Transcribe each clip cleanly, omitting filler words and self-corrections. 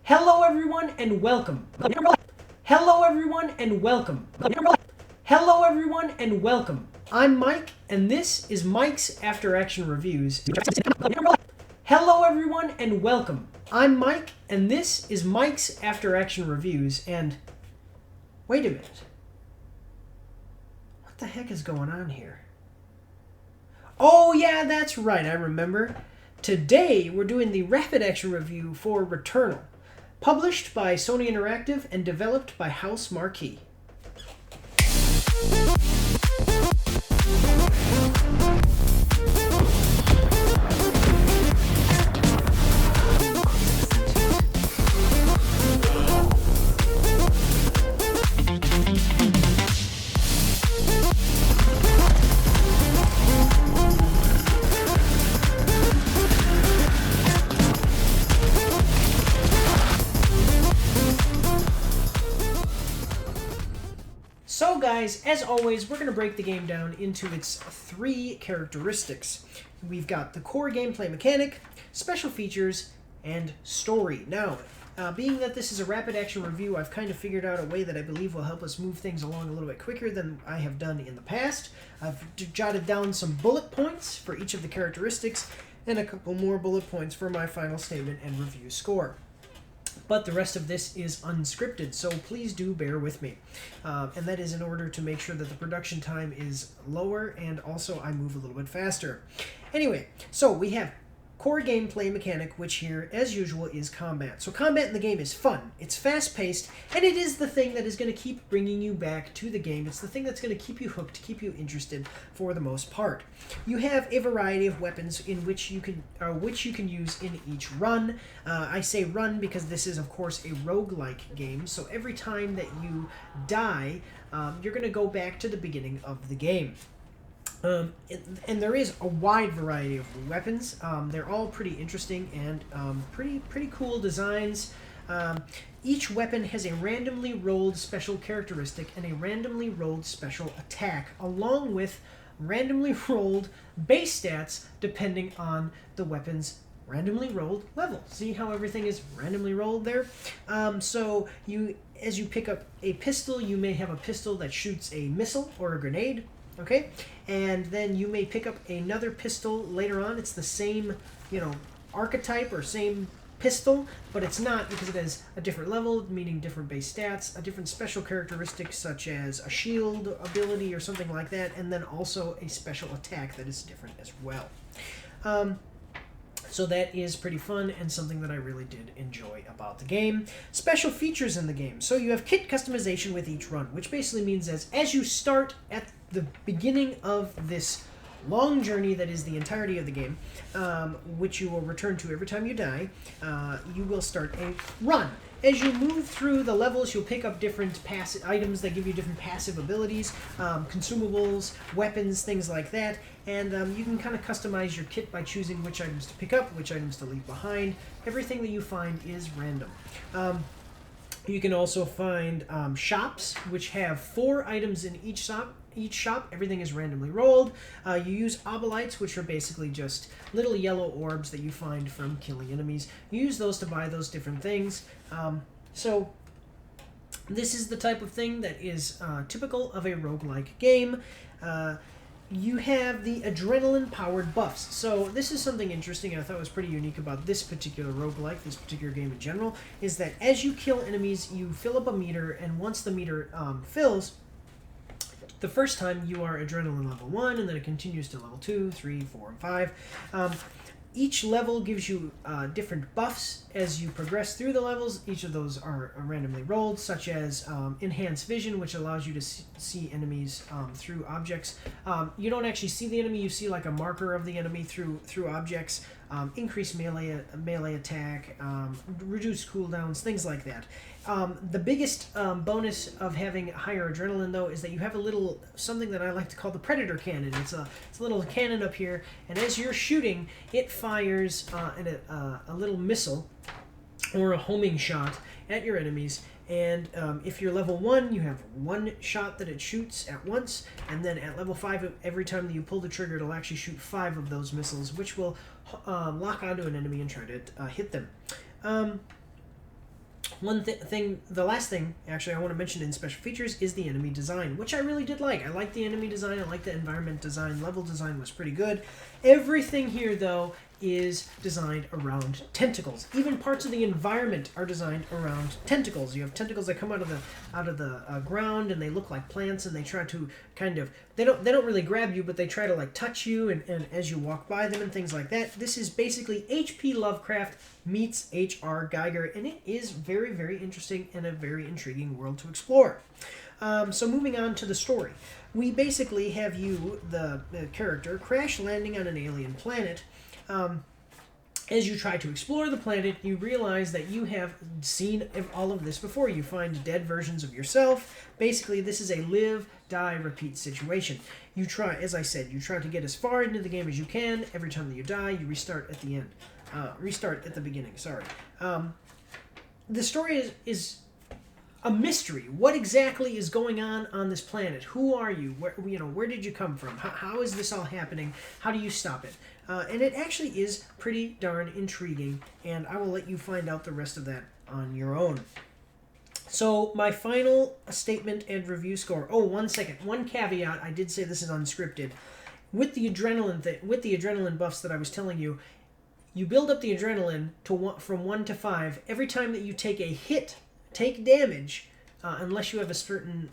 Hello everyone and welcome. Hello everyone and welcome. Hello everyone and welcome. I'm Mike and this is Mike's After Action Reviews. Hello everyone and welcome. I'm Mike and this is Mike's After Action Reviews and... Wait a minute. What the heck is going on here? Oh yeah, that's right, I remember. Today we're doing the Rapid Action Review for Returnal, published by Sony Interactive and developed by House Marquee. So guys, as always, we're going to break the game down into its three characteristics. We've got the core gameplay mechanic, special features, and story. Now, being that this is a rapid action review, I've kind of figured out a way that I believe will help us move things along a little bit quicker than I have done in the past. I've jotted down some bullet points for each of the characteristics, and a couple more bullet points for my final statement and review score. But the rest of this is unscripted, so please do bear with me. And that is in order to make sure that the production time is lower and also I move a little bit faster. Anyway, so we have core gameplay mechanic, which here, as usual, is combat. So combat in the game is fun, it's fast-paced, and it is the thing that is going to keep bringing you back to the game. It's the thing that's going to keep you hooked, keep you interested for the most part. You have a variety of weapons in which you can use in each run. I say run because this is, of course, a roguelike game, so every time that you die, you're going to go back to the beginning of the game. And there is a wide variety of weapons. They're all pretty interesting and pretty cool designs. Each weapon has a randomly rolled special characteristic and a randomly rolled special attack, along with randomly rolled base stats depending on the weapon's randomly rolled level. See how everything is randomly rolled there? So as you pick up a pistol, you may have a pistol that shoots a missile or a grenade. Okay, and then you may pick up another pistol later on. It's the same, archetype or same pistol, but it's not because it has a different level, meaning different base stats, a different special characteristic such as a shield ability or something like that, and then also a special attack that is different as well. So that is pretty fun and something that I really did enjoy about the game. Special features in the game. So you have kit customization with each run, which basically means as you start at the beginning of this long journey that is the entirety of the game, which you will return to every time you die, you will start a run. As you move through the levels, you'll pick up different passive items that give you different passive abilities, consumables, weapons, things like that, and you can kind of customize your kit by choosing which items to pick up, which items to leave behind. Everything that you find is random. You can also find shops, which have 4 items in each shop. Everything is randomly rolled. You use obolites, which are basically just little yellow orbs that you find from killing enemies. You use those to buy those different things. So this is the type of thing that is typical of a roguelike game. You have the adrenaline-powered buffs. So this is something interesting I thought was pretty unique about this particular roguelike, this particular game in general, is that as you kill enemies, you fill up a meter, and once the meter fills, the first time you are adrenaline level 1, and then it continues to level 2, 3, 4, and 5. Each level gives you different buffs as you progress through the levels. Each of those are randomly rolled, such as enhanced vision, which allows you to see enemies through objects. You don't actually see the enemy, you see like a marker of the enemy through objects. Increased melee attack, reduced cooldowns, things like that. The biggest bonus of having higher adrenaline, though, is that you have something that I like to call the predator cannon. It's a little cannon up here, and as you're shooting, it fires a little missile or a homing shot at your enemies. And if you're level 1, you have 1 shot that it shoots at once, and then at level 5, every time that you pull the trigger, it'll actually shoot 5 of those missiles, which will lock onto an enemy and try to hit them. The last thing, actually, I want to mention in special features is the enemy design, which I really did like. I liked the enemy design, I liked the environment design, level design was pretty good. Everything here, though, is designed around tentacles. Even parts of the environment are designed around tentacles. You have tentacles that come out of the ground, and they look like plants, and they try to kind of they don't really grab you, but they try to like touch you, and as you walk by them and things like that. This is basically H.P. Lovecraft meets H.R. Geiger, and it is very, very interesting and a very intriguing world to explore. So moving on to the story. We basically have you, the character, crash landing on an alien planet. As you try to explore the planet, you realize that you have seen all of this before. You find dead versions of yourself. Basically, this is a live, die, repeat situation. You try, as I said, you try to get as far into the game as you can. Every time that you die, you restart at the end. Restart at the beginning, sorry. The story is a mystery. What exactly is going on this planet? Who are you? Where did you come from? How is this all happening? How do you stop it? And it actually is pretty darn intriguing, and I will let you find out the rest of that on your own. So my final statement and review score. Oh, 1 second. One caveat. I did say this is unscripted. With the adrenaline buffs that I was telling you, you build up the adrenaline from 1 to 5 every time that you take a hit. Take damage, unless you have a certain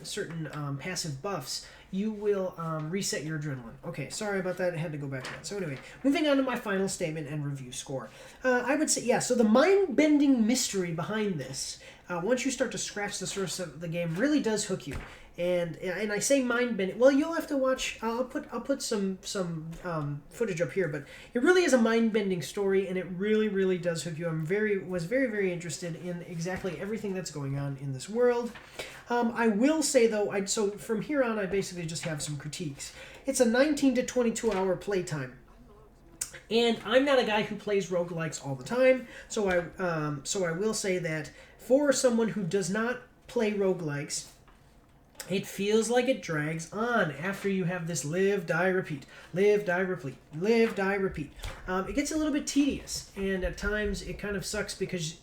passive buffs, you will reset your adrenaline. Okay, sorry about that. I had to go back to that. So anyway, moving on to my final statement and review score. I would say, yeah, so the mind-bending mystery behind this, once you start to scratch the surface of the game, really does hook you. And I say mind-bending. Well, you'll have to watch. I'll put some footage up here, but it really is a mind-bending story, and it really, really does hook you. Was very, very interested in exactly everything that's going on in this world. I will say though, so from here on, I basically just have some critiques. It's a 19 to 22 hour playtime. And I'm not a guy who plays roguelikes all the time, so I will say that for someone who does not play roguelikes, it feels like it drags on after you have this live, die, repeat, live, die, repeat, live, die, repeat. It gets a little bit tedious, and at times it kind of sucks because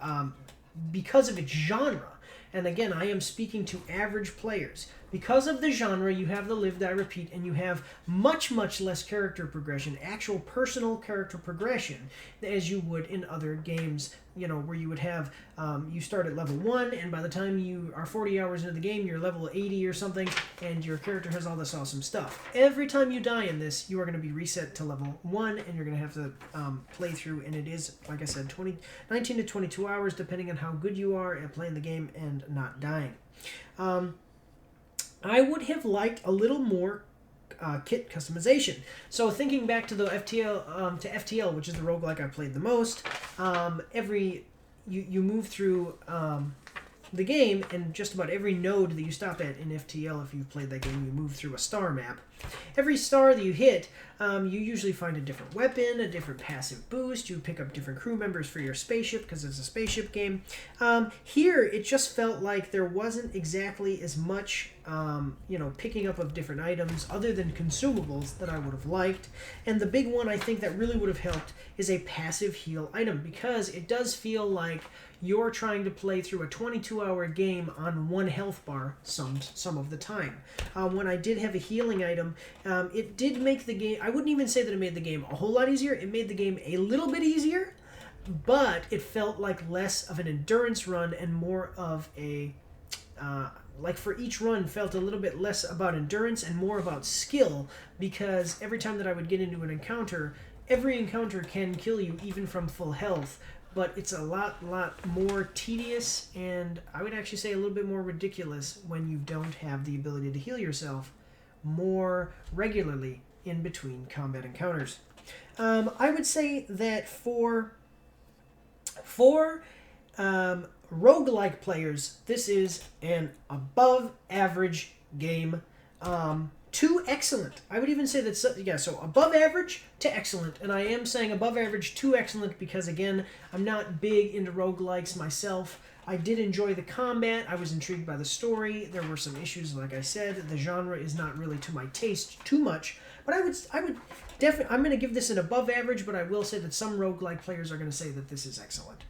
of its genre. And again, I am speaking to average players. Because of the genre, you have the live, die, repeat, and you have much, much less character progression, actual personal character progression, as you would in other games, where you would have, you start at level 1, and by the time you are 40 hours into the game, you're level 80 or something, and your character has all this awesome stuff. Every time you die in this, you are going to be reset to level 1, and you're going to have to play through, and it is, like I said, 19 to 22 hours, depending on how good you are at playing the game and not dying. I would have liked a little more kit customization. So thinking back to the FTL, which is the roguelike I played the most, you move through the game, and just about every node that you stop at in FTL, if you've played that game, you move through a star map. Every star that you hit, you usually find a different weapon, a different passive boost. You pick up different crew members for your spaceship because it's a spaceship game. Here, it just felt like there wasn't exactly as much, picking up of different items other than consumables that I would have liked. And the big one I think that really would have helped is a passive heal item, because it does feel like you're trying to play through a 22-hour game on one health bar some of the time. When I did have a healing item, it did make the game... I wouldn't even say that it made the game a whole lot easier. It made the game a little bit easier, but it felt like less of an endurance run and more of a... for each run felt a little bit less about endurance and more about skill, because every time that I would get into an encounter, every encounter can kill you even from full health, but it's a lot more tedious, and I would actually say a little bit more ridiculous when you don't have the ability to heal yourself more regularly in between combat encounters. I would say that for roguelike players, this is an above average game. To excellent. I would even say that, so above average to excellent. And I am saying above average to excellent because, again, I'm not big into roguelikes myself. I did enjoy the combat. I was intrigued by the story. There were some issues, like I said. The genre is not really to my taste too much. But I would definitely, I'm going to give this an above average, but I will say that some roguelike players are going to say that this is excellent.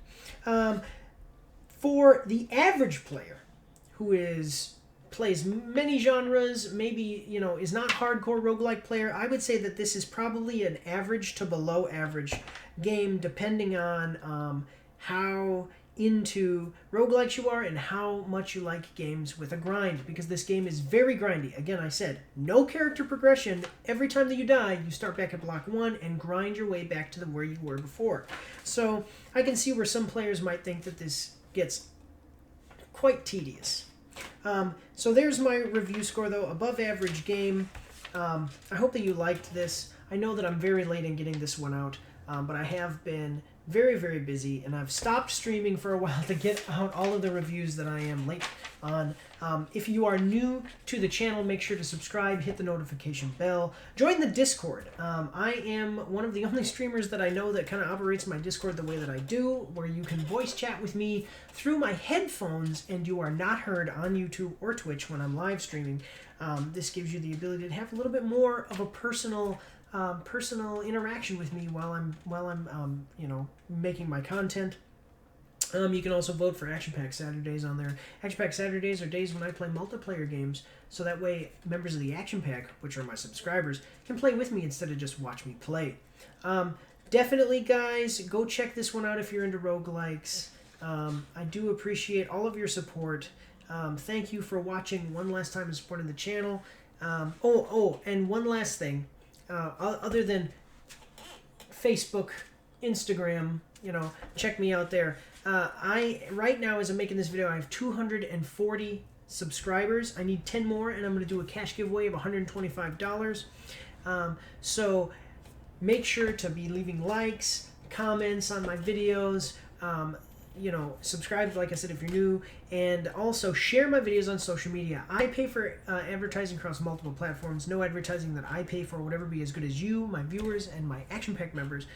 For the average player who plays many genres, maybe, is not hardcore roguelike player, I would say that this is probably an average to below average game, depending on how into roguelikes you are and how much you like games with a grind, because this game is very grindy. Again, I said, no character progression. Every time that you die, you start back at block 1 and grind your way back to where you were before. So I can see where some players might think that this gets quite tedious. So there's my review score, though. Above average game. I hope that you liked this. I know that I'm very late in getting this one out, but I have been very, very busy, and I've stopped streaming for a while to get out all of the reviews that I am late on. If you are new to the channel, make sure to subscribe, hit the notification bell, join the Discord. I am one of the only streamers that I know that kind of operates my Discord the way that I do, where you can voice chat with me through my headphones, and you are not heard on YouTube or Twitch when I'm live streaming. This gives you the ability to have a little bit more of a personal interaction with me while I'm making my content. You can also vote for Action Pack Saturdays on there. Action Pack Saturdays are days when I play multiplayer games, so that way members of the Action Pack, which are my subscribers, can play with me instead of just watch me play. Definitely, guys, go check this one out if you're into roguelikes. I do appreciate all of your support. Thank you for watching one last time and supporting the channel. And one last thing. Other than Facebook, Instagram, check me out there. Right now, as I'm making this video, I have 240 subscribers. I need 10 more, and I'm going to do a cash giveaway of $125. So make sure to be leaving likes, comments on my videos. Subscribe, like I said, if you're new, and also share my videos on social media. I pay for advertising across multiple platforms. No advertising that I pay for would ever be as good as you, my viewers, and my Action Pack members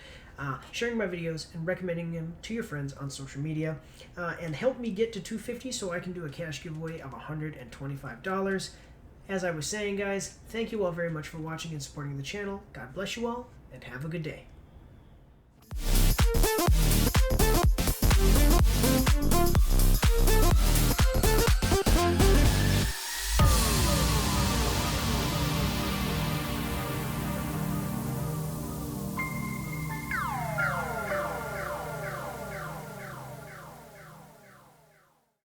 sharing my videos and recommending them to your friends on social media. And help me get to 250 so I can do a cash giveaway of $125. As I was saying, guys, thank you all very much for watching and supporting the channel. God bless you all, and have a good day. We'll be right back.